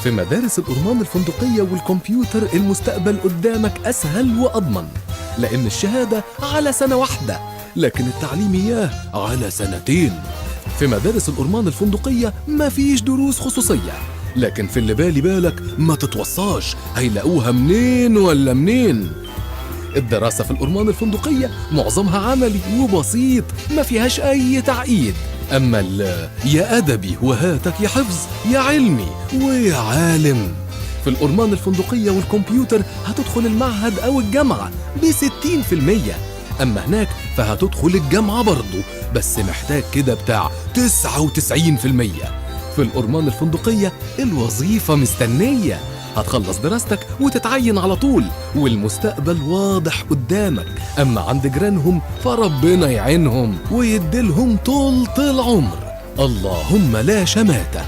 في مدارس الأورمان الفندقية والكمبيوتر المستقبل قدامك أسهل وأضمن، لأن الشهادة على سنة واحدة لكن التعليم إياه على سنتين. في مدارس الأورمان الفندقية مفيش دروس خصوصية، لكن في اللي بالي بالك ما تتوصاش هيلاقوها منين ولا منين. الدراسة في الأورمان الفندقية معظمها عملي وبسيط ما فيهاش أي تعقيد. أما يا أدبي وهاتك يا حفظ يا علمي ويا عالم. في الأورمان الفندقية والكمبيوتر هتدخل المعهد أو الجامعة ب60%، أما هناك فهتدخل الجامعة برضو بس محتاج كده بتاع 99%. في الأورمان الفندقية الوظيفة مستنية، هتخلص دراستك وتتعين على طول والمستقبل واضح قدامك. أما عند جيرانهم فربنا يعينهم ويديلهم طول العمر، اللهم لا شماتة.